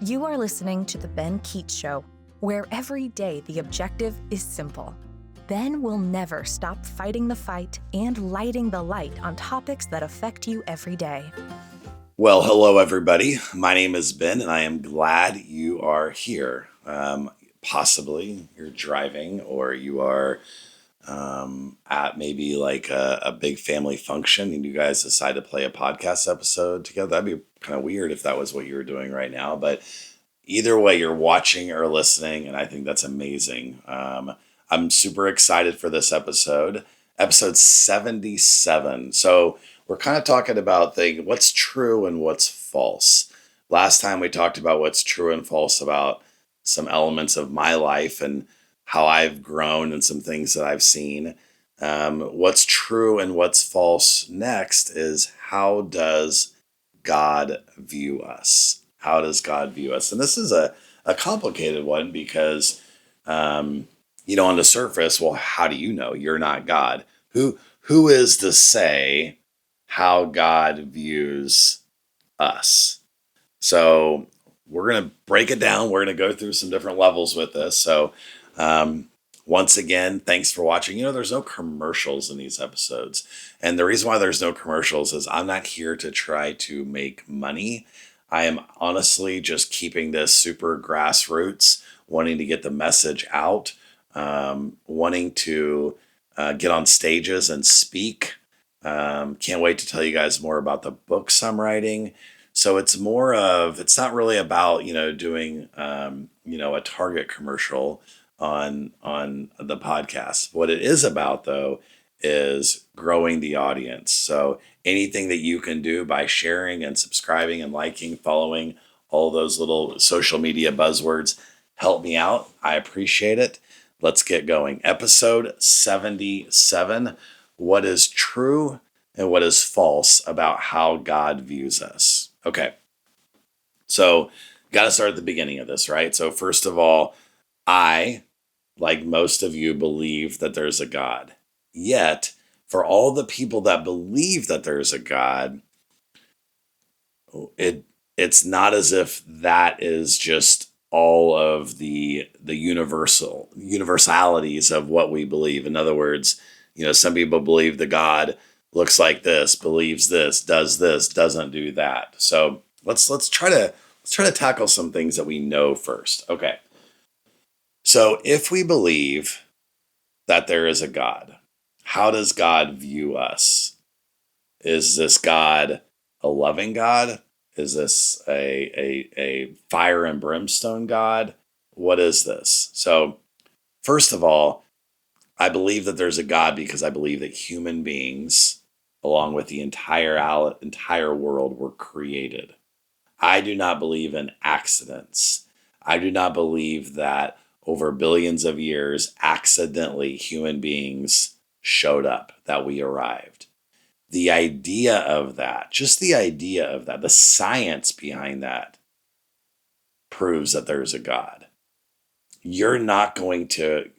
You are listening to The Ben Keech Show, where every day the objective is simple. Ben will never stop fighting the fight and lighting the light on topics that affect you every day. Well, hello, everybody. My name is Ben, and I am glad you are here. Possibly you're driving or you are at maybe like a big family function and you guys decide to play a podcast episode together. That'd be kind of weird if that was what you were doing right now. But either way, you're watching or listening, and I think that's amazing. I'm super excited for this episode 77. So we're kind of talking about what's true and what's false. Last time we talked about what's true and false about some elements of my life and how I've grown and some things that I've seen. What's true and what's false next is how does God view us? How does God view us? And this is a complicated one because, on the surface, well, how do you know? You're not God. Who is to say how God views us? So we're going to break it down. We're going to go through some different levels with this. So once again, thanks for watching. There's no commercials in these episodes. And the reason why there's no commercials is I'm not here to try to make money. I am honestly just keeping this super grassroots, wanting to get the message out, wanting to get on stages and speak. Can't wait to tell you guys more about the books I'm writing. So it's not really about, doing, a Target commercial on the podcast. What it is about, though, is growing the audience. So anything that you can do by sharing and subscribing and liking, following all those little social media buzzwords, help me out. I appreciate it. Let's get going. Episode 77. What is true and what is false about how God views us? Okay. So got to start at the beginning of this, right? So first of all, I, like most of you, believe that there's a God. Yet, for all the people that believe that there's a God, it's not as if that is just all of the universalities of what we believe. In other words, some people believe the God looks like this, believes this, doesn't do that. So let's try to tackle some things that we know first. Okay. So if we believe that there is a God, how does God view us? Is this God a loving God? Is this a fire and brimstone God? What is this? So first of all, I believe that there's a God because I believe that human beings, along with the entire world, were created. I do not believe in accidents. I do not believe that over billions of years, accidentally human beings showed up, that we arrived. The idea of that, just the idea of that, the science behind that proves that there's a God. You're not going to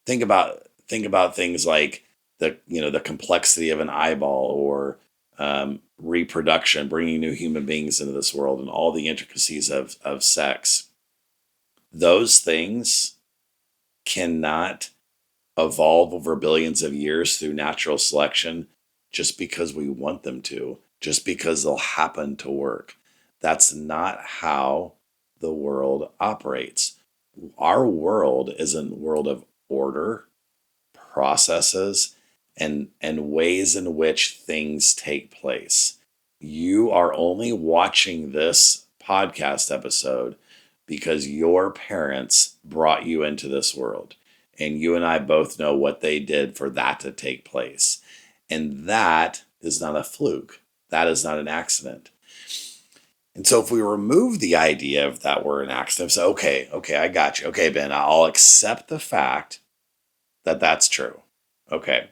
think about things like the complexity of an eyeball or reproduction, bringing new human beings into this world, and all the intricacies of sex. Those things cannot evolve over billions of years through natural selection just because we want them to, just because they'll happen to work. That's not how the world operates. Our world is a world of order, processes, and ways in which things take place. You are only watching this podcast episode because your parents brought you into this world. And you and I both know what they did for that to take place. And that is not a fluke. That is not an accident. And so if we remove the idea of that we're an accident, so okay, I got you. Okay, Ben, I'll accept the fact that that's true. Okay.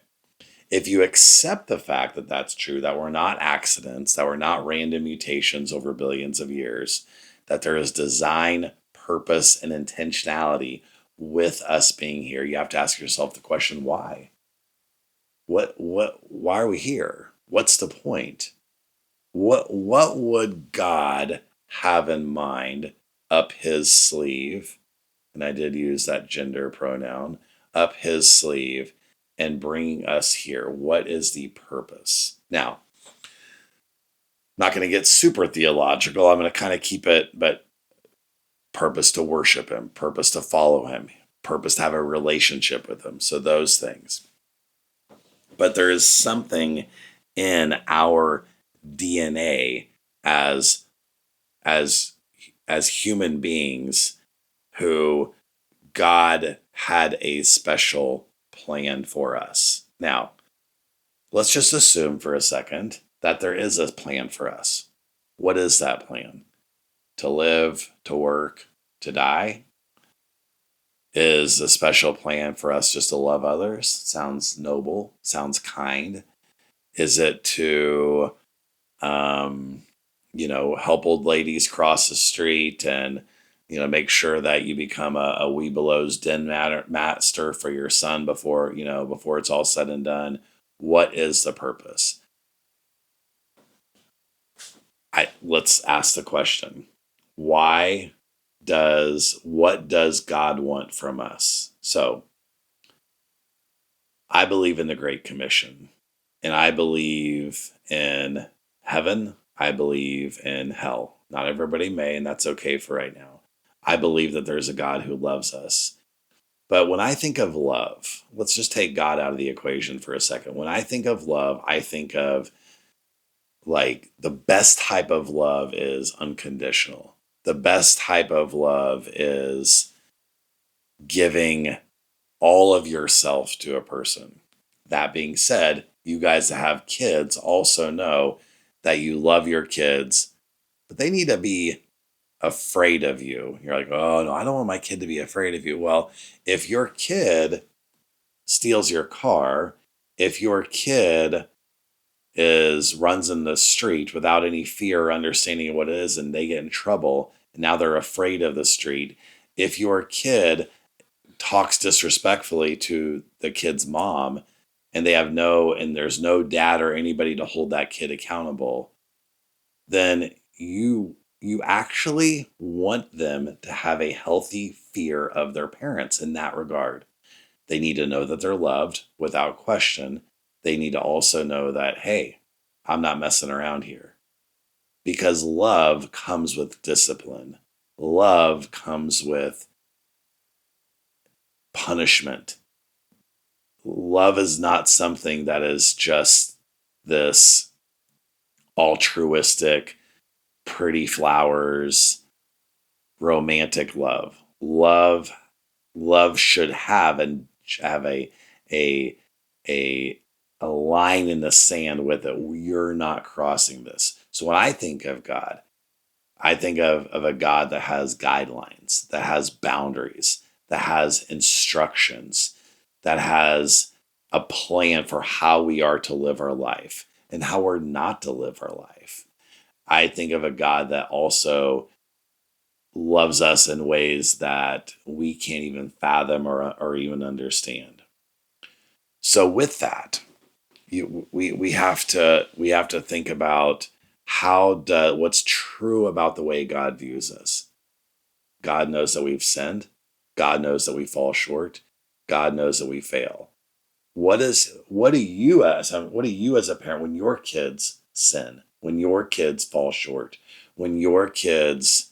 If you accept the fact that that's true, that we're not accidents, that we're not random mutations over billions of years, that there is design, purpose, and intentionality with us being here, you have to ask yourself the question, why? Why are we here? What's the point? What would God have in mind up his sleeve, and I did use that gender pronoun, up his sleeve and bringing us here. What is the purpose? Now, not going to get super theological. I'm going to kind of keep it, but purpose to worship him, purpose to follow him, purpose to have a relationship with him. So those things. But there is something in our DNA as human beings who God had a special plan for us. Now, let's just assume for a second that there is a plan for us. What is that plan? To live, to work, to die? Is a special plan for us just to love others? Sounds noble, sounds kind. Is it to, help old ladies cross the street and, make sure that you become a Weebelow's den master for your son before it's all said and done? What is the purpose? Let's ask the question. What does God want from us? So I believe in the Great Commission, and I believe in heaven. I believe in hell. Not everybody may, and that's okay for right now. I believe that there's a God who loves us. But when I think of love, let's just take God out of the equation for a second. When I think of love, I think of like the best type of love is unconditional. The best type of love is giving all of yourself to a person. That being said, you guys that have kids also know that you love your kids, but they need to be afraid of you. You're like, oh no, I don't want my kid to be afraid of you. Well, if your kid steals your car, if your kid runs in the street without any fear or understanding of what it is and they get in trouble and now they're afraid of the street, if your kid talks disrespectfully to the kid's mom and there's no dad or anybody to hold that kid accountable, then you actually want them to have a healthy fear of their parents in that regard. They need to know that they're loved without question. They need to also know that, hey, I'm not messing around here. Because love comes with discipline. Love comes with punishment. Love is not something that is just this altruistic, pretty flowers, romantic love. Love should have a line in the sand with it. You're not crossing this. So when I think of God, I think of a God that has guidelines, that has boundaries, that has instructions, that has a plan for how we are to live our life and how we're not to live our life. I think of a God that also loves us in ways that we can't even fathom or even understand. So with that, we have to think about what's true about the way God views us. God knows that we've sinned. God knows that we fall short. God knows that we fail. What do you as a parent when your kids sin, when your kids fall short, when your kids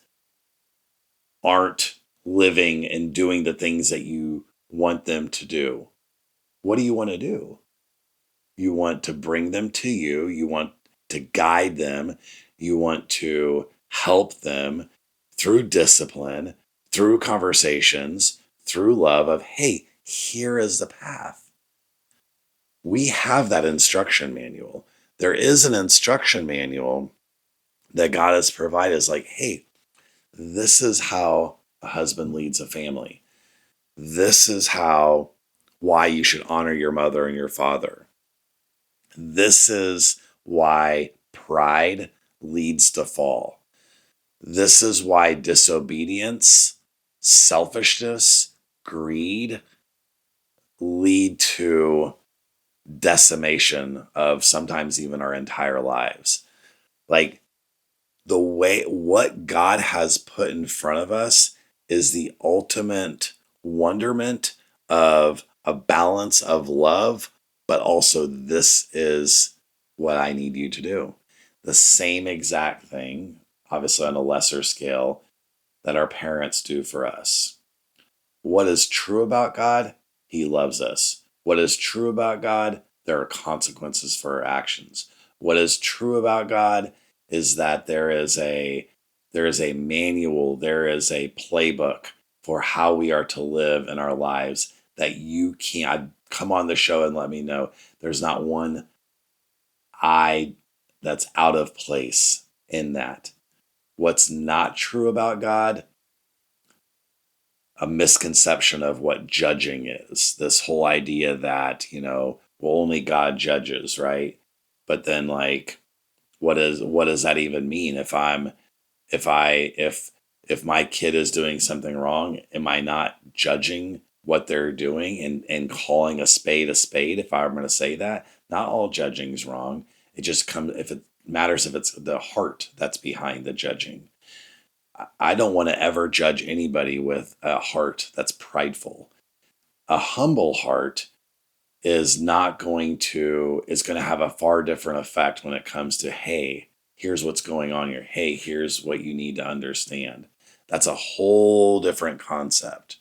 aren't living and doing the things that you want them to do? What do you want to do? You want to bring them to you. You want to guide them. You want to help them through discipline, through conversations, through love of, hey, here is the path. We have that instruction manual. There is an instruction manual that God has provided. It's like, hey, this is how a husband leads a family. This is why you should honor your mother and your father. This is why pride leads to fall. This is why disobedience, selfishness, greed lead to decimation of sometimes even our entire lives. Like, what God has put in front of us is the ultimate wonderment of a balance of love, but also this is what I need you to do. The same exact thing, obviously on a lesser scale, that our parents do for us. What is true about God? He loves us. What is true about God? There are consequences for our actions. What is true about God is that there is a manual, there is a playbook for how we are to live in our lives that you can't come on the show and let me know there's not one I that's out of place in that. What's not true about God? A misconception of what judging is. This whole idea that, well, only God judges, right? But then like what does that even mean? If I if my kid is doing something wrong, am I not judging what they're doing and calling a spade if I'm going to say that? Not all judging is wrong. It just comes if it matters if it's the heart that's behind the judging. I don't want to ever judge anybody with a heart that's prideful. A humble heart is going to have a far different effect when it comes to, hey, here's what's going on here. Hey, here's what you need to understand. That's a whole different concept.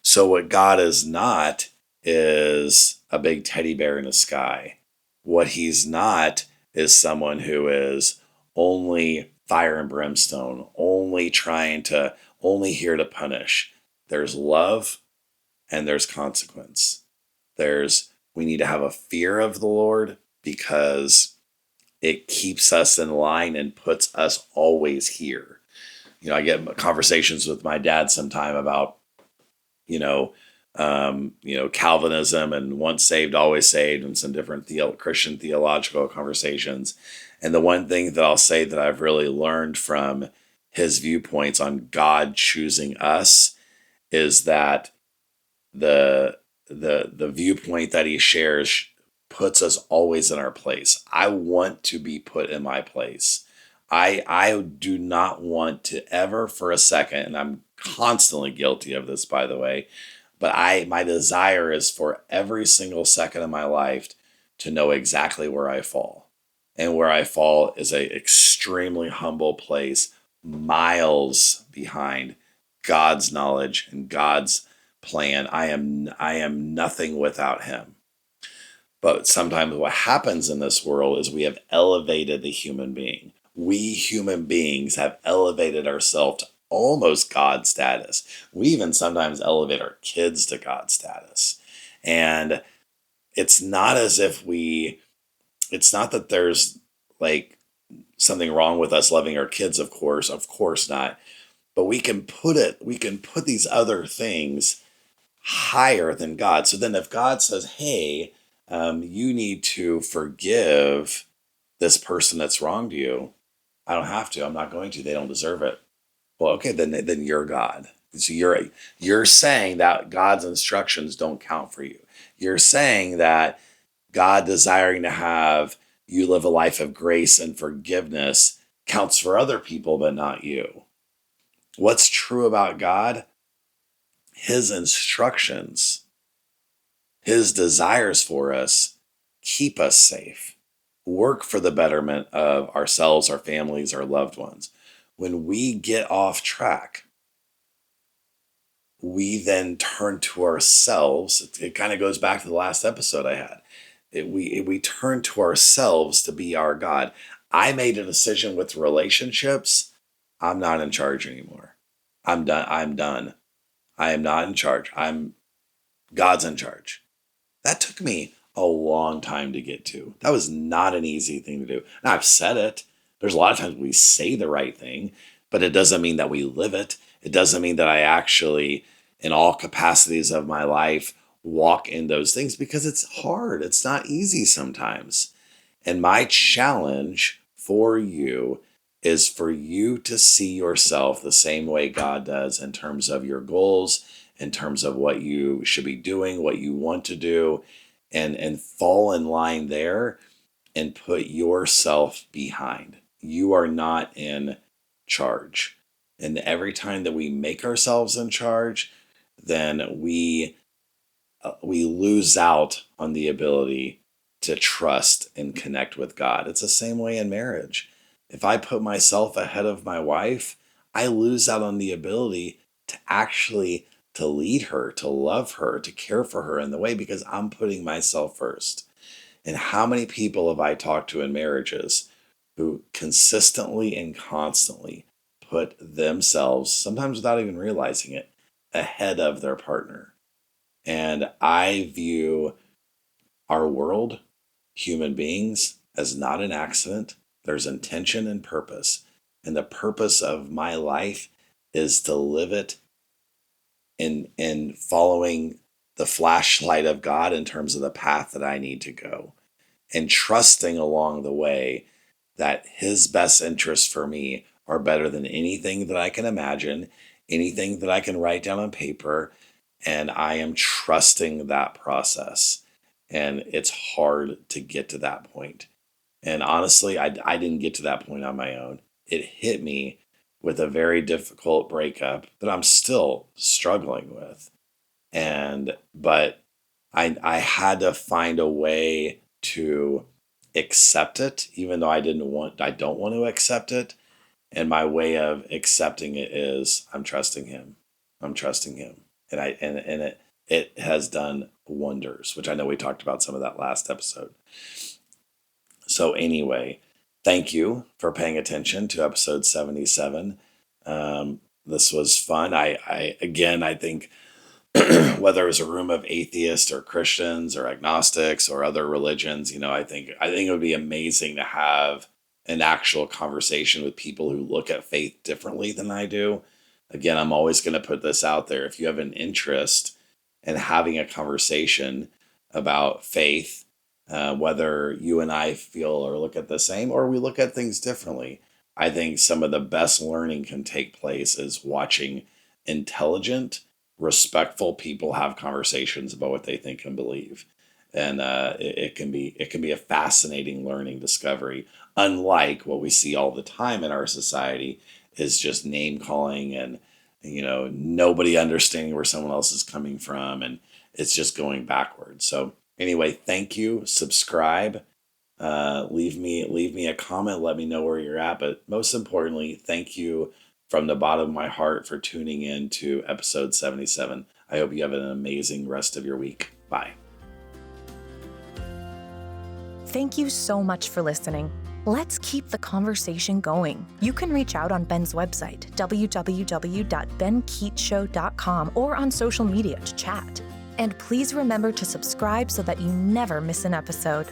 So what God is not is a big teddy bear in the sky. What he's not is someone who is only fire and brimstone, only here to punish. There's love and there's consequence. We need to have a fear of the Lord because it keeps us in line and puts us always here. I get conversations with my dad sometime about, you know, Calvinism and once saved, always saved, and some different Christian theological conversations. And the one thing that I'll say that I've really learned from his viewpoints on God choosing us is that the the viewpoint that he shares puts us always in our place. I want to be put in my place. I do not want to ever for a second, and I'm constantly guilty of this, by the way, but my desire is for every single second of my life to know exactly where I fall. And where I fall is a extremely humble place, miles behind God's knowledge and God's plan. I am nothing without him. But sometimes what happens in this world is we have elevated the human being. We human beings have elevated ourselves to almost God status. We even sometimes elevate our kids to God status. And it's not as if it's not that there's like something wrong with us loving our kids, of course not. But we can put these other things higher than God. So then if God says, hey, you need to forgive this person that's wronged you, I don't have to. I'm not going to. They don't deserve it. Well, okay, then you're God. So you're saying that God's instructions don't count for you. You're saying that God desiring to have you live a life of grace and forgiveness counts for other people, but not you. What's true about God? His instructions, his desires for us keep us safe, work for the betterment of ourselves, our families, our loved ones. When we get off track, we then turn to ourselves. It kind of goes back to the last episode I had. We turn to ourselves to be our God. I made a decision with relationships. I'm not in charge anymore. I'm done. I'm done. I am not in charge. God's in charge. That took me a long time to get to. That was not an easy thing to do. And I've said it. There's a lot of times we say the right thing, but it doesn't mean that we live it. It doesn't mean that I actually, in all capacities of my life, walk in those things because it's hard. It's not easy sometimes. And my challenge for you is for you to see yourself the same way God does in terms of your goals, in terms of what you should be doing, what you want to do, and fall in line there and put yourself behind. you are not in charge. And every time that we make ourselves in charge, then we lose out on the ability to trust and connect with God. It's the same way in marriage. If I put myself ahead of my wife, I lose out on the ability to actually to lead her, to love her, to care for her in the way because I'm putting myself first. And how many people have I talked to in marriages who consistently and constantly put themselves, sometimes without even realizing it, ahead of their partner? And I view our world, human beings, as not an accident. There's intention and purpose. And the purpose of my life is to live it in following the flashlight of God in terms of the path that I need to go and trusting along the way that his best interests for me are better than anything that I can imagine, anything that I can write down on paper. And I am trusting that process. And it's hard to get to that point. And honestly, I didn't get to that point on my own. It hit me with a very difficult breakup that I'm still struggling with. But I had to find a way to accept it, even though I don't want to accept it. And my way of accepting it is I'm trusting him. I'm trusting him. And it has done wonders, which I know we talked about some of that last episode. So anyway, thank you for paying attention to episode 77. This was fun. I think whether it was a room of atheists or Christians or agnostics or other religions, I think it would be amazing to have an actual conversation with people who look at faith differently than I do. Again, I'm always going to put this out there. If you have an interest in having a conversation about faith, whether you and I feel or look at the same or we look at things differently, I think some of the best learning can take place is watching intelligent, respectful people have conversations about what they think and believe. And it can be a fascinating learning discovery, unlike what we see all the time in our society is just name calling and nobody understanding where someone else is coming from, and it's just going backwards. So anyway, thank you. Subscribe. Leave me a comment. Let me know where you're at. But most importantly, thank you from the bottom of my heart for tuning in to episode 77. I hope you have an amazing rest of your week. Bye. Thank you so much for listening. Let's keep the conversation going. You can reach out on Ben's website, www.benkeechshow.com, or on social media to chat. And please remember to subscribe so that you never miss an episode.